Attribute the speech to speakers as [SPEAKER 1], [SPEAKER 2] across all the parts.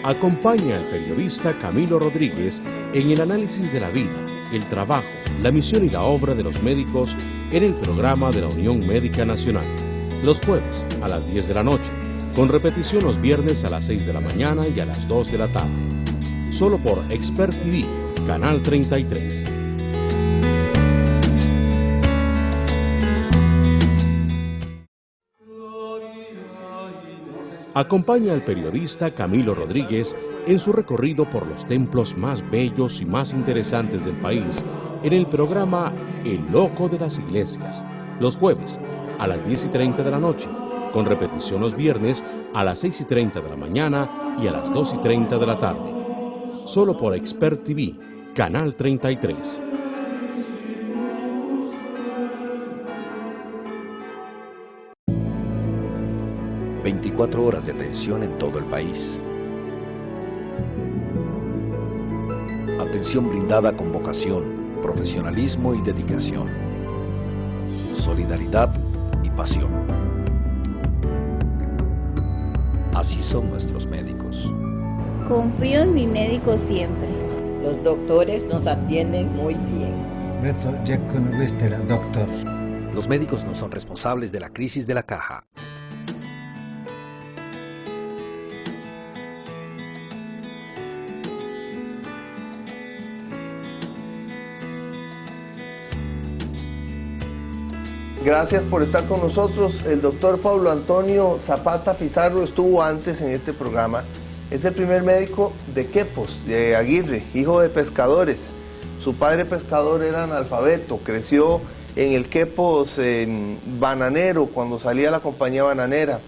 [SPEAKER 1] Acompaña al periodista Camilo Rodríguez en el análisis de la vida, el trabajo, la misión y la obra de los médicos en el programa de la Unión Médica Nacional, los jueves a las 10 de la noche, con repetición los viernes a las 6 de la mañana y a las 2 de la tarde. Solo por Expert TV, Canal 33. Acompaña al periodista Camilo Rodríguez en su recorrido por los templos más bellos y más interesantes del país en el programa El Loco de las Iglesias, los jueves a las 10:30 de la noche, con repetición los viernes a las 6:30 de la mañana y a las 2:30 de la tarde. Solo por Expert TV, Canal 33.
[SPEAKER 2] ...24 horas de atención en todo el país. Atención brindada con vocación, profesionalismo y dedicación. Solidaridad y pasión. Así son nuestros médicos.
[SPEAKER 3] Confío en mi médico siempre.
[SPEAKER 4] Los doctores nos atienden muy bien.
[SPEAKER 2] Los médicos no son responsables de la crisis de la caja.
[SPEAKER 5] Gracias por estar con nosotros. El doctor Pablo Antonio Zapata Pizarro estuvo antes en este programa. Es el primer médico de Quepos, de Aguirre, hijo de pescadores. Su padre pescador era analfabeto, creció en el Quepos bananero, cuando salía la compañía bananera.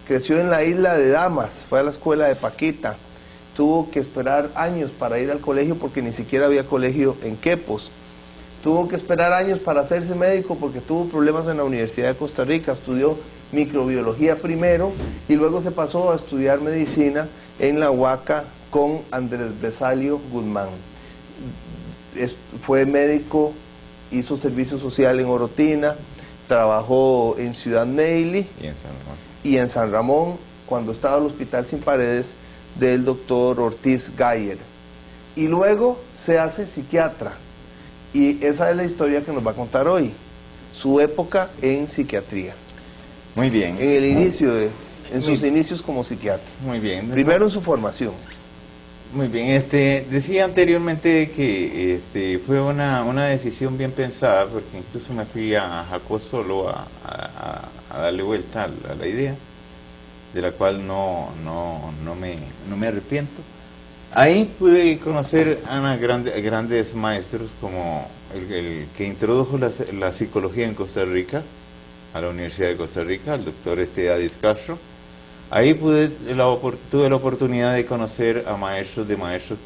[SPEAKER 5] Creció en la isla de Damas, fue a la escuela de Paquita. Tuvo que esperar años para ir al colegio porque ni siquiera había colegio en Quepos. Tuvo que esperar años para hacerse médico porque tuvo problemas en la Universidad de Costa Rica. Estudió microbiología primero y luego se pasó a estudiar medicina en la UACA con Andrés Bresalio Guzmán. Fue médico, hizo servicio social en Orotina, trabajó en Ciudad Neily y en San Ramón cuando estaba en el Hospital Sin Paredes del doctor Ortiz Gayer. Y luego se hace psiquiatra. Y esa es la historia que nos va a contar hoy, su época en psiquiatría.
[SPEAKER 6] Muy bien.
[SPEAKER 5] En el inicio, en sus inicios como psiquiatra.
[SPEAKER 6] Muy bien.
[SPEAKER 5] Primero en su formación.
[SPEAKER 6] Muy bien, decía anteriormente que fue una decisión bien pensada, porque incluso me fui a Jacó solo a darle vuelta a la idea, de la cual no me arrepiento. Ahí pude conocer a grandes maestros como el que introdujo la psicología en Costa Rica, a la Universidad de Costa Rica, el doctor Adis Castro. Ahí tuve la oportunidad de conocer a maestros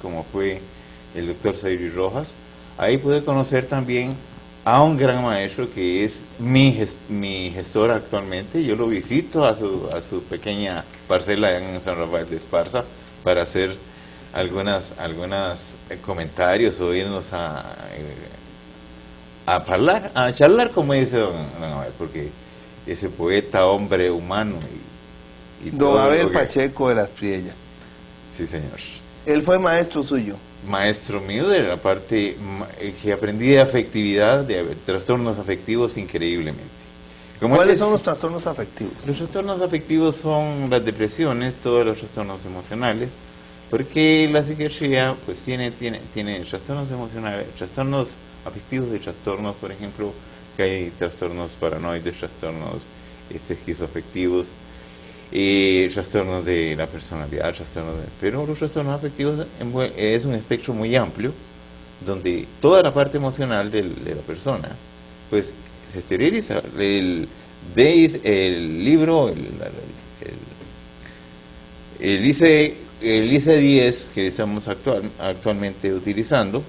[SPEAKER 6] como fue el doctor Zairi Rojas. Ahí pude conocer también a un gran maestro que es mi gestor actualmente. Yo lo visito a su pequeña parcela en San Rafael de Esparza para hacer algunos comentarios o irnos a charlar, como dice don Abel, porque ese poeta, hombre humano y
[SPEAKER 5] don Abel Pacheco de las Priellas.
[SPEAKER 6] Sí, señor.
[SPEAKER 5] Él fue maestro suyo.
[SPEAKER 6] Maestro mío de la parte que aprendí de afectividad, de trastornos afectivos increíblemente.
[SPEAKER 5] ¿Cuáles son los trastornos afectivos?
[SPEAKER 6] Los trastornos afectivos son las depresiones, todos los trastornos emocionales, porque la psiquiatría pues tiene trastornos emocionales, trastornos afectivos y trastornos, por ejemplo, que hay trastornos paranoides, trastornos esquizoafectivos, trastornos de la personalidad, pero los trastornos afectivos es un espectro muy amplio, donde toda la parte emocional de la persona pues se exterioriza. El libro, el ICD-10 que estamos actualmente utilizando,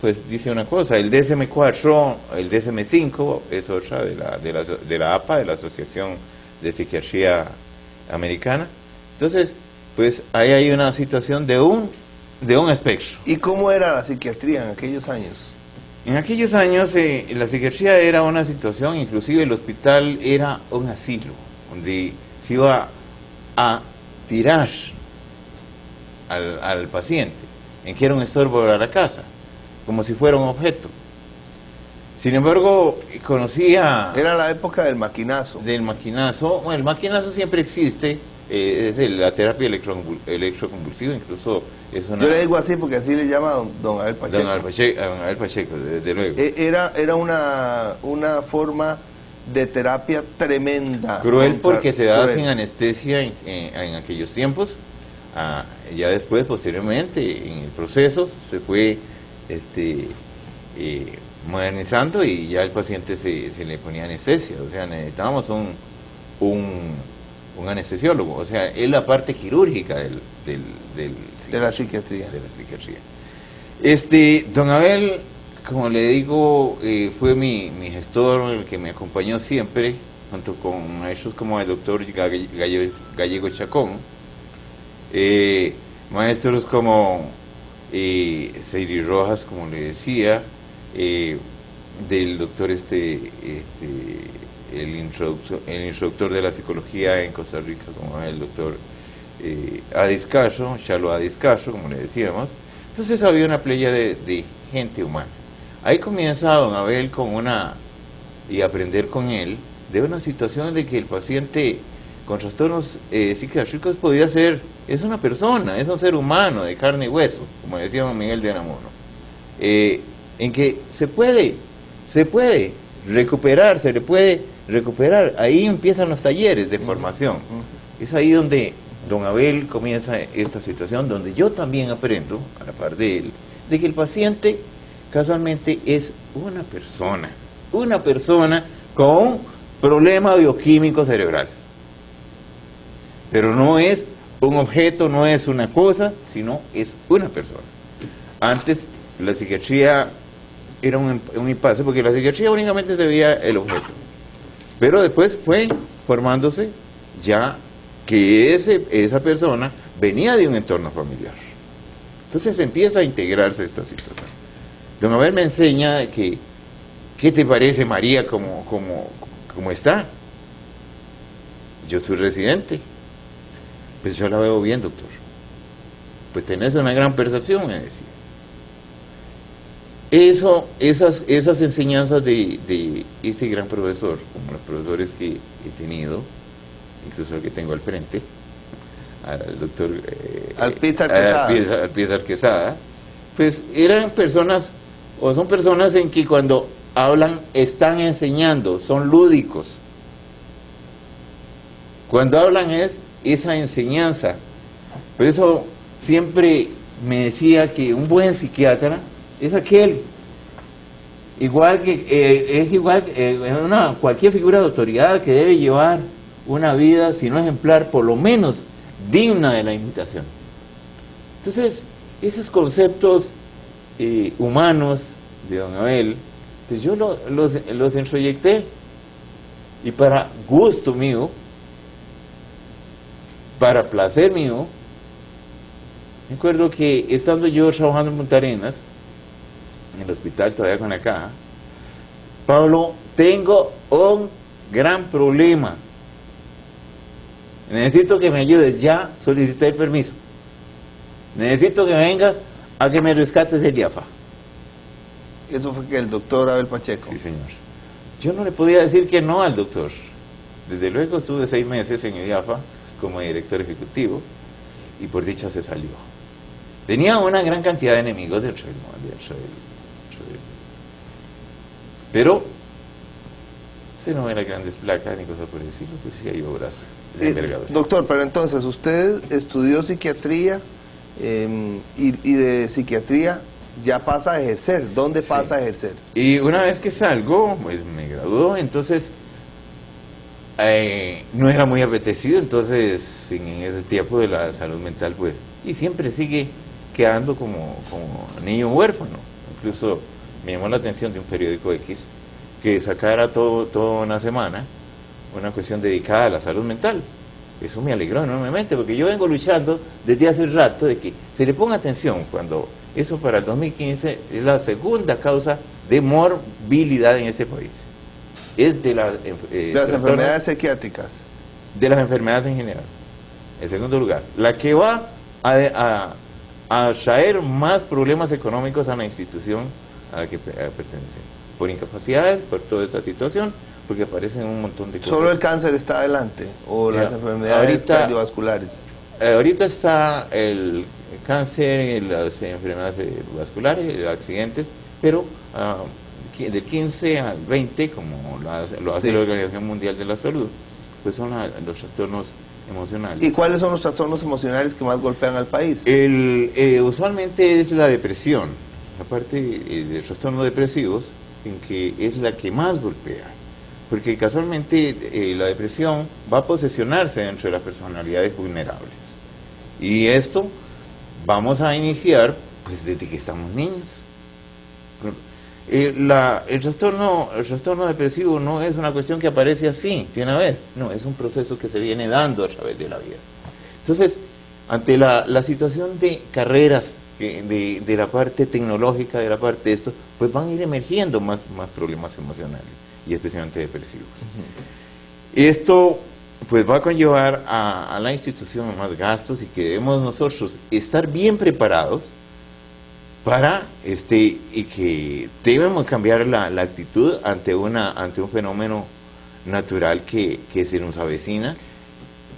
[SPEAKER 6] pues dice una cosa. El DSM-4, el DSM-5 es otra de la APA, de la Asociación de Psiquiatría Americana. Entonces, pues ahí hay una situación de un espectro.
[SPEAKER 5] ¿Y cómo era la psiquiatría en aquellos años?
[SPEAKER 6] En aquellos años la psiquiatría era una situación, inclusive el hospital era un asilo, donde se iba a tirar al paciente, en que era un estorbo para la casa, como si fuera un objeto. Sin embargo, conocía...
[SPEAKER 5] Era la época del maquinazo.
[SPEAKER 6] Del maquinazo. Bueno, el maquinazo siempre existe, es la terapia electroconvulsiva, incluso es una...
[SPEAKER 5] Yo le digo así porque así le llama don Abel Pacheco.
[SPEAKER 6] Don Abel Pacheco, desde luego.
[SPEAKER 5] Era una forma de terapia tremenda.
[SPEAKER 6] Cruel porque se daba sin anestesia en aquellos tiempos. Ya después, posteriormente, en el proceso, se fue modernizando y ya el paciente se le ponía anestesia. O sea, necesitábamos un anestesiólogo. O sea, es la parte quirúrgica de la psiquiatría. Don Abel, como le digo, fue mi gestor, el que me acompañó siempre, junto con maestros como el doctor Gallego Chacón, maestros como Seyri Rojas, como le decía, del doctor el instructor de la psicología en Costa Rica, como el doctor Adis Castro, Chalo Adis Castro, como le decíamos. Entonces había una playa de gente humana. Ahí comienza don Abel y aprender con él de una situación de que el paciente con trastornos psiquiátricos podía ser, es una persona, es un ser humano de carne y hueso, como decía Miguel de Unamuno, en que se puede recuperar, se le puede recuperar. Ahí empiezan los talleres de formación. Es ahí donde don Abel comienza esta situación, donde yo también aprendo, a la par de él, de que el paciente casualmente es una persona con un problema bioquímico cerebral. Pero no es un objeto, no es una cosa, sino es una persona. Antes la psiquiatría era un impasse, porque la psiquiatría únicamente se veía el objeto. Pero después fue formándose ya que esa persona venía de un entorno familiar. Entonces empieza a integrarse esta situación. Don Abel me enseña que, ¿qué te parece María como está? Yo soy residente. Pues yo la veo bien, doctor. Pues tenés una gran percepción, me decía. Esas enseñanzas de este gran profesor, como los profesores que he tenido, incluso el que tengo al frente, al doctor Alpizar Quesada, pues eran personas, o son personas en que cuando hablan están enseñando, son lúdicos. Cuando hablan es esa enseñanza. Por eso siempre me decía que un buen psiquiatra es aquel, igual que cualquier figura de autoridad que debe llevar una vida, si no ejemplar, por lo menos digna de la imitación. Entonces, esos conceptos humanos de don Abel, pues yo los introyecté, y para gusto mío, para placer mío, me acuerdo que estando yo trabajando en Punta Arenas, en el hospital todavía con la caja, Pablo, tengo un gran problema, necesito que me ayudes, ya solicité el permiso, necesito que vengas a que me rescates el IAFA.
[SPEAKER 5] Eso fue que el doctor Abel Pacheco.
[SPEAKER 6] Sí, señor. Yo no le podía decir que no al doctor. Desde luego estuve 6 meses en el IAFA como director ejecutivo, y por dicha se salió. Tenía una gran cantidad de enemigos dentro del pero se no era grandes placas ni cosas por decirlo, pues sí hay obras de envergadura.
[SPEAKER 5] Doctor, pero entonces usted estudió psiquiatría y de psiquiatría ya pasa a ejercer. ¿Dónde pasa a ejercer?
[SPEAKER 6] Y una vez que salgo, pues me graduó, entonces no era muy apetecido, entonces en ese tiempo de la salud mental, pues, y siempre sigue quedando como niño huérfano. Incluso me llamó la atención de un periódico X que sacara toda una semana una cuestión dedicada a la salud mental. Eso me alegró enormemente, porque yo vengo luchando desde hace rato de que se le ponga atención, cuando eso para el 2015 es la segunda causa de morbilidad en este país. Es de las
[SPEAKER 5] enfermedades psiquiátricas.
[SPEAKER 6] De las enfermedades en general. En segundo lugar, la que va a traer más problemas económicos a la institución a la que pertenecen, por incapacidades, por toda esa situación, porque aparecen un montón de cosas.
[SPEAKER 5] ¿Solo el cáncer está adelante o las enfermedades cardiovasculares?
[SPEAKER 6] Ahorita está el cáncer, las enfermedades vasculares, accidentes, pero del 15 al 20, como lo hace la Organización Mundial de la Salud, pues son los trastornos emocionales.
[SPEAKER 5] ¿Y cuáles son los trastornos emocionales que más golpean al país?
[SPEAKER 6] Usualmente es la depresión, la parte de trastornos depresivos, en que es la que más golpea, porque casualmente la depresión va a posesionarse dentro de las personalidades vulnerables. Y esto vamos a iniciar pues desde que estamos niños. El trastorno depresivo no es una cuestión que aparece así, de una vez, no, es un proceso que se viene dando a través de la vida. Entonces, ante la situación de carreras, de la parte tecnológica, de la parte de esto, pues van a ir emergiendo más problemas emocionales, y especialmente depresivos. Esto pues va a conllevar a la institución más gastos, y que debemos nosotros estar bien preparados para y que debemos cambiar la actitud ante un fenómeno natural que se nos avecina.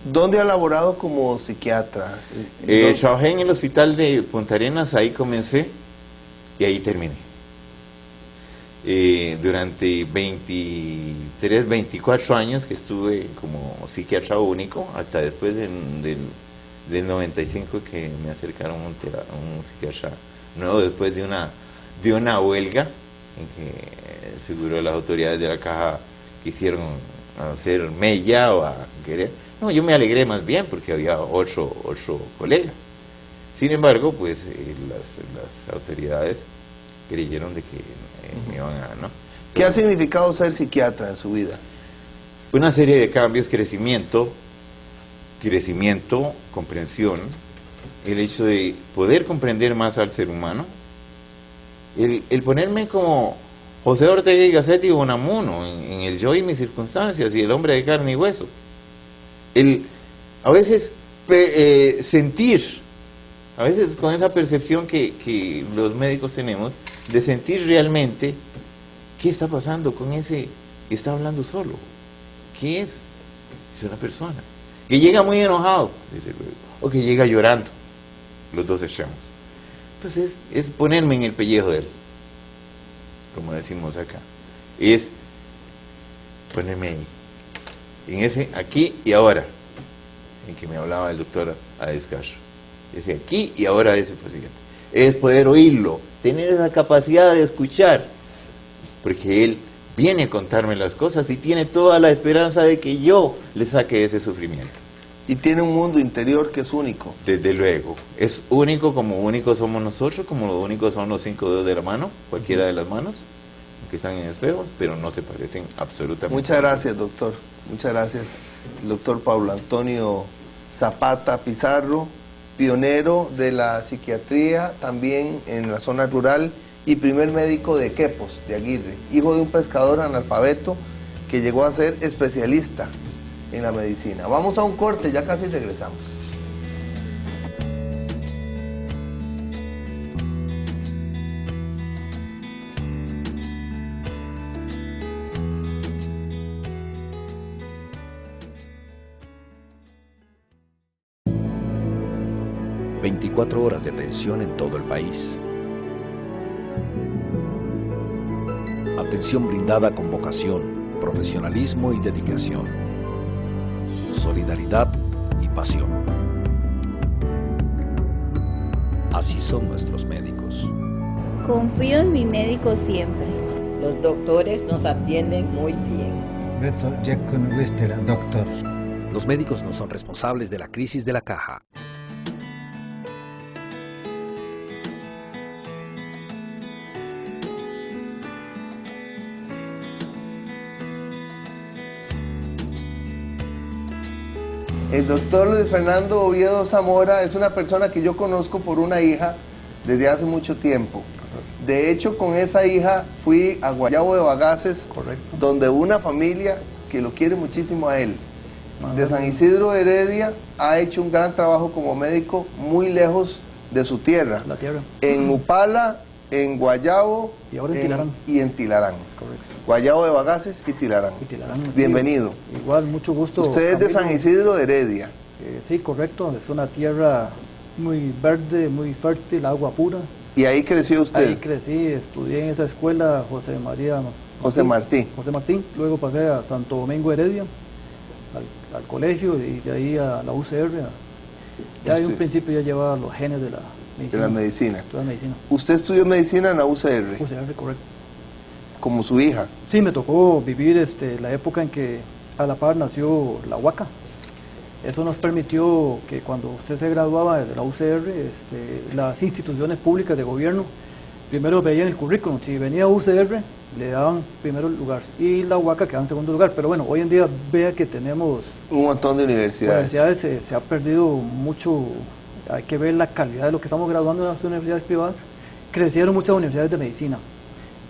[SPEAKER 5] ¿Dónde ha laborado como psiquiatra?
[SPEAKER 6] Trabajé en el hospital de Punta Arenas, ahí comencé y ahí terminé. Durante 23, 24 años que estuve como psiquiatra único, hasta después del 95 que me acercaron a un psiquiatra nuevo, después de una huelga en que seguro las autoridades de la caja quisieron hacer mella o a querer. No, yo me alegré más bien porque había otro colega. Sin embargo, pues las autoridades creyeron de que me iban a... ¿no?
[SPEAKER 5] ¿Qué ha significado ser psiquiatra en su vida?
[SPEAKER 6] Una serie de cambios, crecimiento, comprensión, el hecho de poder comprender más al ser humano, el ponerme como José Ortega y Gasset y Unamuno en el yo y mis circunstancias y el hombre de carne y hueso. A veces sentir, a veces con esa percepción que los médicos tenemos, de sentir realmente qué está pasando con ese que está hablando solo. ¿Qué es? Es una persona que llega muy enojado, o que llega llorando, los dos extremos. Pues es ponerme en el pellejo de él, como decimos acá, es ponerme ahí, en ese aquí y ahora, en que me hablaba el doctor Ades Castro, ese aquí y ahora de ese paciente, es poder oírlo, tener esa capacidad de escuchar, porque él viene a contarme las cosas y tiene toda la esperanza de que yo le saque ese sufrimiento.
[SPEAKER 5] Y tiene un mundo interior que es único.
[SPEAKER 6] Desde luego, es único, como únicos somos nosotros, como únicos son los 5 dedos de la mano, cualquiera de las manos, que están en espejos, pero no se parecen absolutamente.
[SPEAKER 5] Muchas gracias, doctor. Muchas gracias, el doctor Pablo Antonio Zapata Pizarro, pionero de la psiquiatría también en la zona rural y primer médico de Quepos, de Aguirre, hijo de un pescador analfabeto que llegó a ser especialista en la medicina. Vamos a un corte, ya casi regresamos.
[SPEAKER 2] ...24 horas de atención en todo el país. Atención brindada con vocación, profesionalismo y dedicación. Solidaridad y pasión. Así son nuestros médicos.
[SPEAKER 3] Confío en mi médico siempre.
[SPEAKER 4] Los doctores nos atienden muy bien.
[SPEAKER 2] Los médicos no son responsables de la crisis de la caja.
[SPEAKER 5] El doctor Luis Fernando Oviedo Zamora es una persona que yo conozco por una hija desde hace mucho tiempo. De hecho, con esa hija fui a Guayabo de Bagaces, donde una familia que lo quiere muchísimo a él, de San Isidro de Heredia, ha hecho un gran trabajo como médico muy lejos de su tierra.
[SPEAKER 7] La tierra.
[SPEAKER 5] En Upala, en Guayabo
[SPEAKER 7] Y ahora en Tilarán.
[SPEAKER 5] y en Tilarán.
[SPEAKER 7] Correcto.
[SPEAKER 5] Guayabo de Bagaces y Tilarán.
[SPEAKER 7] Y Tilarán, sí.
[SPEAKER 5] Bienvenido.
[SPEAKER 7] Igual, mucho gusto.
[SPEAKER 5] Usted es de
[SPEAKER 7] Camilo.
[SPEAKER 5] San Isidro de Heredia.
[SPEAKER 7] Sí, correcto. Es una tierra muy verde, muy fértil, agua pura.
[SPEAKER 5] ¿Y ahí creció usted?
[SPEAKER 7] Ahí crecí, estudié en esa escuela José Martín. Luego pasé a Santo Domingo Heredia, al colegio, y de ahí a la UCR. Ya en un principio ya llevaba los genes de la medicina.
[SPEAKER 5] De la medicina.
[SPEAKER 7] Toda medicina.
[SPEAKER 5] ¿Usted estudió medicina en la UCR?
[SPEAKER 7] UCR, correcto.
[SPEAKER 5] Como su hija.
[SPEAKER 7] Sí, me tocó vivir la época en que a la par nació la Huaca. Eso nos permitió que cuando usted se graduaba de la UCR, las instituciones públicas de gobierno primero veían el currículum. Si venía UCR, le daban primero lugar, y la Huaca quedaba en segundo lugar. Pero bueno, hoy en día vea que tenemos
[SPEAKER 5] Un montón de universidades.
[SPEAKER 7] se ha perdido mucho. Hay que ver la calidad de lo que estamos graduando en las universidades privadas. Crecieron muchas universidades de medicina.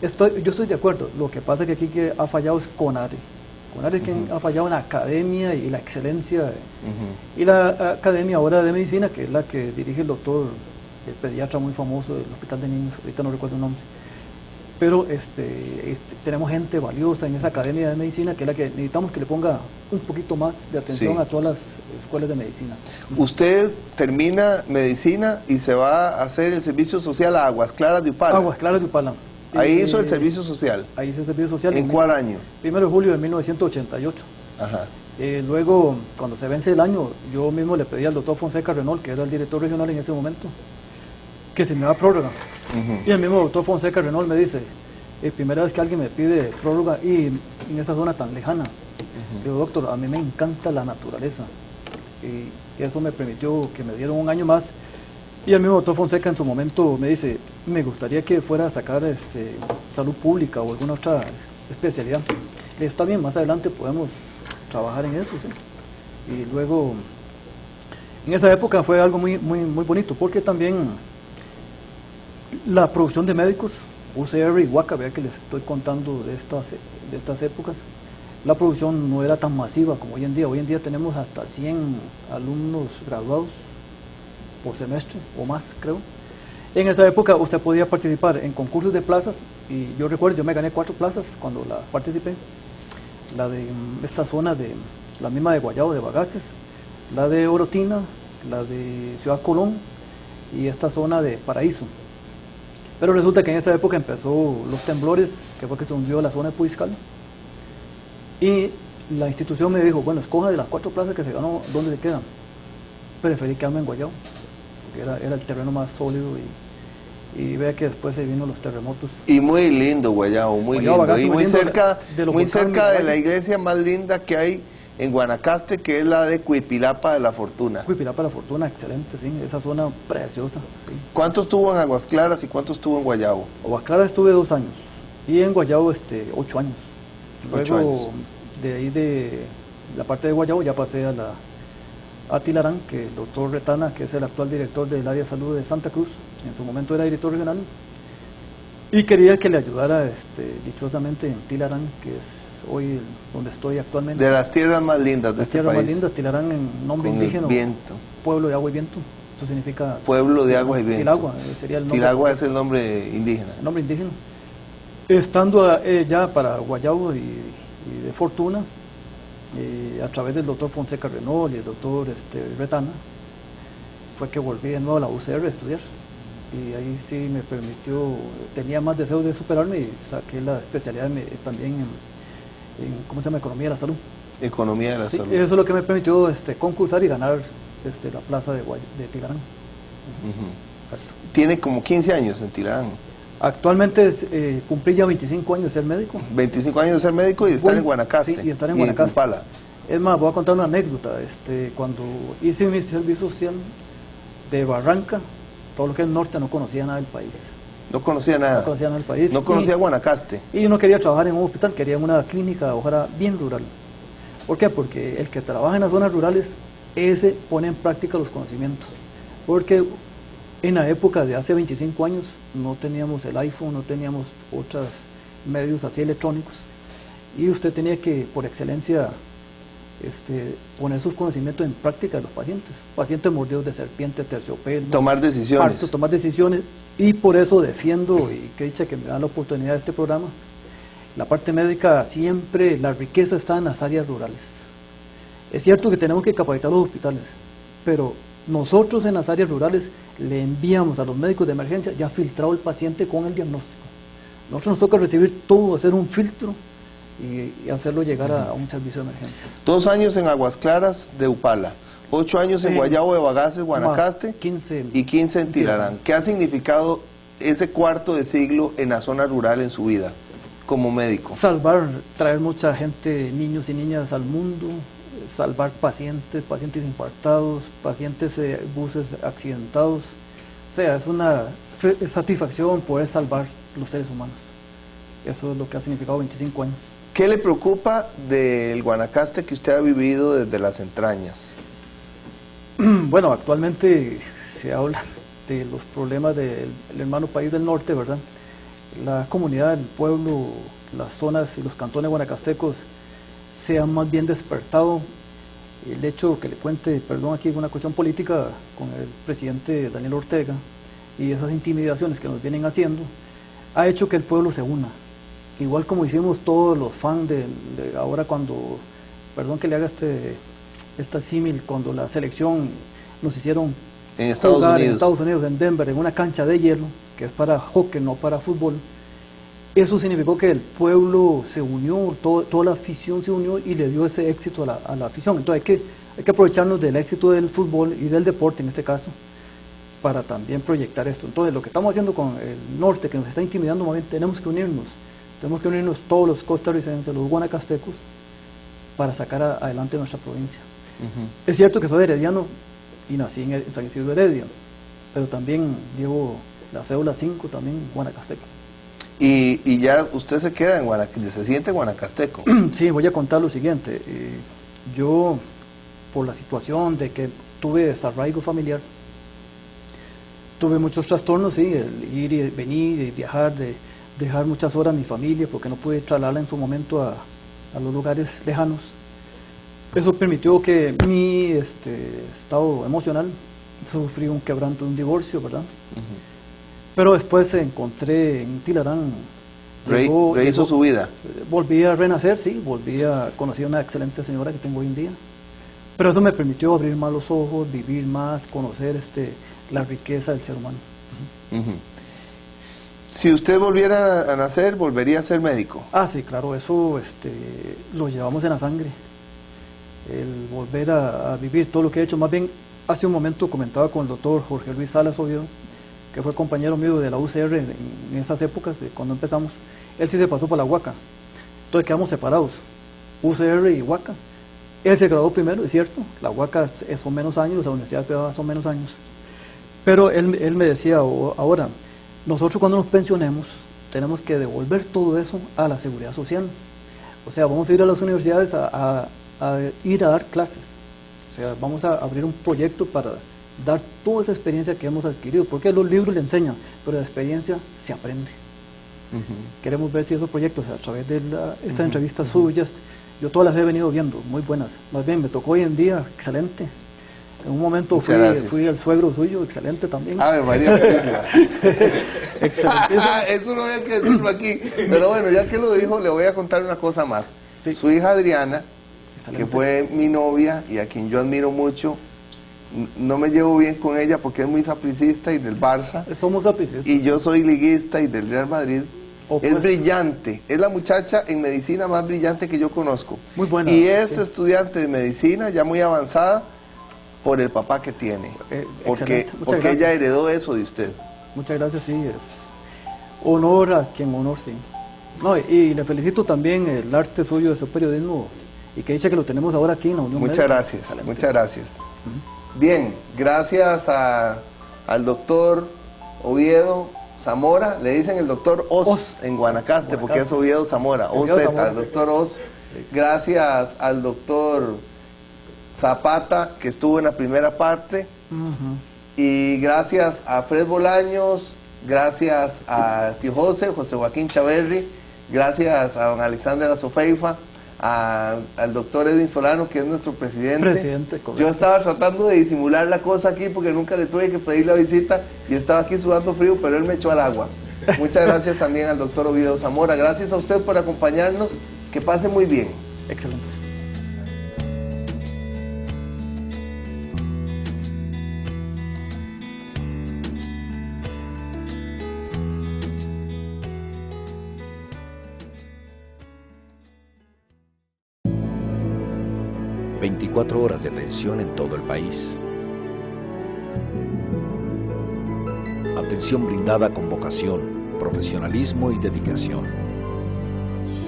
[SPEAKER 7] Yo estoy de acuerdo. Lo que pasa es que aquí que ha fallado es CONARE. CONARE es quien ha fallado en la academia y la excelencia. Y la academia ahora de medicina, que es la que dirige el doctor, el pediatra muy famoso del Hospital de Niños, ahorita no recuerdo el nombre. Pero tenemos gente valiosa en esa academia de medicina, que es la que necesitamos que le ponga un poquito más de atención
[SPEAKER 5] Sí.
[SPEAKER 7] a todas las escuelas de medicina.
[SPEAKER 5] Usted termina medicina y se va a hacer el servicio social a Aguas Claras de Upala.
[SPEAKER 7] Aguas Claras de Upala.
[SPEAKER 5] Ahí hizo el servicio social.
[SPEAKER 7] Ahí hizo el servicio social.
[SPEAKER 5] ¿En cuál año?
[SPEAKER 7] 1 de julio de 1988.
[SPEAKER 5] Ajá.
[SPEAKER 7] Luego, cuando se vence el año, yo mismo le pedí al doctor Fonseca Renault, que era el director regional en ese momento, que se me da prórroga. Y el mismo doctor Fonseca Renault me dice, primera vez que alguien me pide prórroga y en esa zona tan lejana. Digo, doctor, a mí me encanta la naturaleza. Y eso me permitió que me dieran un año más. Y el mismo doctor Fonseca en su momento me dice, me gustaría que fuera a sacar salud pública o alguna otra especialidad. Le dije, está bien, más adelante podemos trabajar en eso. ¿Sí? Y luego, en esa época fue algo muy bonito, porque también la producción de médicos, UCR y Huaca, vea que les estoy contando de estas épocas, la producción no era tan masiva como hoy en día. Hoy en día tenemos hasta 100 alumnos graduados por semestre o más, creo. En esa época usted podía participar en concursos de plazas, y yo recuerdo, yo me gané 4 plazas cuando la participé. La de esta zona, de la misma de Guayabo, de Bagaces, la de Orotina, la de Ciudad Colón y esta zona de Paraíso. Pero resulta que en esa época empezó los temblores, que fue que se hundió la zona de Puiscal, y la institución me dijo, bueno, escoja de las 4 plazas que se ganó, ¿dónde se quedan? Preferí quedarme en Guayabo, porque era el terreno más sólido, y vea que después se vino los terremotos.
[SPEAKER 5] Y muy lindo Guayabo, muy
[SPEAKER 7] Guayabo,
[SPEAKER 5] lindo.
[SPEAKER 7] Bagaces,
[SPEAKER 5] Y muy cerca,
[SPEAKER 7] muy
[SPEAKER 5] cerca de la
[SPEAKER 7] Valles.
[SPEAKER 5] iglesia más linda que hay en Guanacaste, que es la de Cuipilapa de la Fortuna.
[SPEAKER 7] Cuipilapa de la Fortuna, excelente, sí, esa zona preciosa, sí.
[SPEAKER 5] ¿Cuánto estuvo en Aguas Claras y cuánto estuvo en Guayabo?
[SPEAKER 7] Aguas Claras estuve 2 años, y en Guayabo 8 años. Luego
[SPEAKER 5] 8 años.
[SPEAKER 7] de ahí de la parte de Guayabo ya pasé a Tilarán, que el doctor Retana, que es el actual director del área de salud de Santa Cruz, en su momento era director regional, y quería que le ayudara dichosamente en Tilarán, que es hoy donde estoy actualmente.
[SPEAKER 5] De las tierras más lindas de
[SPEAKER 7] Las
[SPEAKER 5] este
[SPEAKER 7] tierras
[SPEAKER 5] país.
[SPEAKER 7] más lindas, Tilarán en nombre
[SPEAKER 5] Con el
[SPEAKER 7] indígena,
[SPEAKER 5] viento.
[SPEAKER 7] pueblo de agua y viento, eso significa
[SPEAKER 5] Pueblo de agua y viento.
[SPEAKER 7] Tilagua, sería el nombre.
[SPEAKER 5] Tilagua es el nombre indígena.
[SPEAKER 7] El nombre indígena. Estando ya para Guayabo y de Fortuna, a través del doctor Fonseca Renault y el doctor Retana, fue que volví de nuevo a la UCR a estudiar. Y ahí sí me permitió, tenía más deseos de superarme, y saqué la especialidad también en ¿cómo se llama? Economía de la salud.
[SPEAKER 5] Economía de la
[SPEAKER 7] Sí,
[SPEAKER 5] salud.
[SPEAKER 7] eso es lo que me permitió concursar y ganar la plaza de Tilarán.
[SPEAKER 5] Ujú.
[SPEAKER 7] Exacto.
[SPEAKER 5] Tiene como 15 años en Tilarán.
[SPEAKER 7] Actualmente cumplí ya 25 años de ser médico.
[SPEAKER 5] 25 años de ser médico y estar
[SPEAKER 7] Bueno,
[SPEAKER 5] en Guanacaste.
[SPEAKER 7] sí, y estar en Guanacaste.
[SPEAKER 5] Upala.
[SPEAKER 7] Es más, voy a contar una anécdota. Cuando hice mi servicio social de Barranca, todo lo que es norte, no conocía nada del país.
[SPEAKER 5] No conocía nada.
[SPEAKER 7] No conocía nada del país.
[SPEAKER 5] No conocía Guanacaste.
[SPEAKER 7] Y yo no quería trabajar en un hospital, quería en una clínica, ojalá bien rural. ¿Por qué? Porque el que trabaja en las zonas rurales, ese pone en práctica los conocimientos. Porque en la época de hace 25 años no teníamos el iPhone, no teníamos otros medios así electrónicos, y usted tenía que, por excelencia, poner sus conocimientos en práctica de los pacientes mordidos de serpiente, terciopelo,
[SPEAKER 5] tomar decisiones.
[SPEAKER 7] parto, tomar decisiones, y por eso defiendo, y que dicha que me dan la oportunidad de este programa, la parte médica siempre, la riqueza está en las áreas rurales. Es cierto que tenemos que capacitar los hospitales, pero nosotros en las áreas rurales le enviamos a los médicos de emergencia ya filtrado el paciente con el diagnóstico. Nosotros nos toca recibir todo, hacer un filtro y hacerlo llegar a un servicio de emergencia.
[SPEAKER 5] 2 años en Aguas Claras de Upala, 8 años en Guayabo de Bagaces, Guanacaste,
[SPEAKER 7] 15
[SPEAKER 5] y 15 en Tilarán. ¿Qué ha significado ese cuarto de siglo en la zona rural en su vida como médico?
[SPEAKER 7] Salvar, traer mucha gente, niños y niñas al mundo, salvar pacientes infartados, pacientes buses accidentados. O sea, es una satisfacción poder salvar los seres humanos. Eso es lo que ha significado 25 años.
[SPEAKER 5] ¿Qué le preocupa del Guanacaste que usted ha vivido desde las entrañas?
[SPEAKER 7] Bueno, actualmente se habla de los problemas del hermano país del norte, ¿verdad? La comunidad, el pueblo, las zonas y los cantones guanacastecos se han más bien despertado. El hecho que le cuente, perdón, aquí una cuestión política con el presidente Daniel Ortega y esas intimidaciones que nos vienen haciendo, ha hecho que el pueblo se una. Igual como hicimos todos los fans de ahora cuando, perdón que le haga esta símil, cuando la selección nos hicieron
[SPEAKER 5] en Estados
[SPEAKER 7] Unidos, en Denver, en una cancha de hielo, que es para hockey, no para fútbol. Eso significó que el pueblo se unió, toda la afición se unió y le dio ese éxito a la afición. Entonces hay que aprovecharnos del éxito del fútbol y del deporte en este caso, para también proyectar esto. Entonces lo que estamos haciendo con el norte, que nos está intimidando, más bien, tenemos que unirnos todos los costarricenses, los guanacastecos, para sacar adelante nuestra provincia. Es cierto que soy herediano y nací en San Isidro Heredia, pero también llevo la cédula 5 también guanacasteco.
[SPEAKER 5] Y ya usted se queda en Guanacaste, se siente guanacasteco.
[SPEAKER 7] Sí, voy a contar lo siguiente. Yo, por la situación de que tuve desarraigo familiar, tuve muchos trastornos, sí, el ir y venir, y viajar, de dejar muchas horas a mi familia, porque no pude trasladarla en su momento a los lugares lejanos. Eso permitió que mi estado emocional, sufrí un quebranto, un divorcio, ¿verdad? Pero después encontré en Tilarán.
[SPEAKER 5] Rehizo su vida.
[SPEAKER 7] Volví a renacer, sí, conocí a una excelente señora que tengo hoy en día. Pero eso me permitió abrir más los ojos, vivir más, conocer la riqueza del ser humano.
[SPEAKER 5] Si usted volviera a nacer, ¿volvería a ser médico?
[SPEAKER 7] Ah, sí, claro, eso lo llevamos en la sangre. El volver a vivir todo lo que he hecho. Más bien, hace un momento comentaba con el doctor Jorge Luis Salas Oviedo, que fue compañero mío de la UCR en esas épocas, de cuando empezamos. Él sí se pasó por la Huaca. Entonces quedamos separados, UCR y Huaca. Él se graduó primero, es cierto, la Huaca son menos años, la universidad privada son menos años. Pero él me decía, ahora, nosotros cuando nos pensionemos, tenemos que devolver todo eso a la seguridad social. O sea, vamos a ir a las universidades a ir a dar clases. O sea, vamos a abrir un proyecto para dar toda esa experiencia que hemos adquirido, porque los libros le enseñan, pero la experiencia se aprende. Queremos ver si esos proyectos, a través de estas entrevistas suyas, yo todas las he venido viendo, muy buenas. Más bien, me tocó hoy en día, excelente. En un momento fui el suegro suyo, excelente también.
[SPEAKER 5] Ave María Purísima.
[SPEAKER 7] Excelente.
[SPEAKER 5] Eso no había que decirlo aquí. Pero bueno, ya que lo dijo, le voy a contar una cosa más.
[SPEAKER 7] Sí.
[SPEAKER 5] Su hija Adriana,
[SPEAKER 7] Excelente.
[SPEAKER 5] que fue mi novia y a quien yo admiro mucho, no me llevo bien con ella porque es muy sapricista y del Barça.
[SPEAKER 7] Somos sapricistas.
[SPEAKER 5] Y yo soy liguista y del Real Madrid.
[SPEAKER 7] Opuesto.
[SPEAKER 5] Es brillante, es la muchacha en medicina más brillante que yo conozco.
[SPEAKER 7] Muy buena.
[SPEAKER 5] Y es
[SPEAKER 7] sí.
[SPEAKER 5] Estudiante de medicina, ya muy avanzada, por el papá que tiene. Porque ella heredó eso de usted.
[SPEAKER 7] Muchas gracias, sí. Es honor a quien honor, sí. No, y le felicito también el arte suyo de su periodismo, y que dice que lo tenemos ahora aquí en la Unión
[SPEAKER 5] Muchas
[SPEAKER 7] Médica.
[SPEAKER 5] gracias,
[SPEAKER 7] Excelente.
[SPEAKER 5] muchas gracias. Bien, gracias al doctor Oviedo Zamora, le dicen el doctor Oz en Guanacaste, porque es Oviedo Zamora, OZ, al doctor Oz. Gracias al doctor Zapata, que estuvo en la primera parte, y gracias a Fred Bolaños, gracias a tío José Joaquín Chaverri, gracias a don Alexander Azofeifa, al doctor Edwin Solano, que es nuestro presidente.
[SPEAKER 7] Correcto.
[SPEAKER 5] Yo estaba tratando de disimular la cosa aquí porque nunca le tuve que pedir la visita y estaba aquí sudando frío, pero él me echó al agua. Muchas gracias también al doctor Ovidio Zamora. Gracias a usted por acompañarnos. Que pase muy bien.
[SPEAKER 7] Excelente.
[SPEAKER 2] ...24 horas de atención en todo el país. Atención brindada con vocación, profesionalismo y dedicación.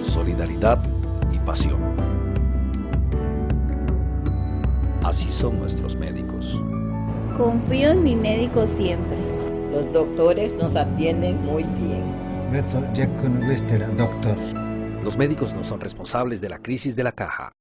[SPEAKER 2] Solidaridad y pasión. Así son nuestros médicos.
[SPEAKER 3] Confío en mi médico siempre.
[SPEAKER 4] Los doctores nos atienden muy bien.
[SPEAKER 2] Los médicos no son responsables de la crisis de la caja.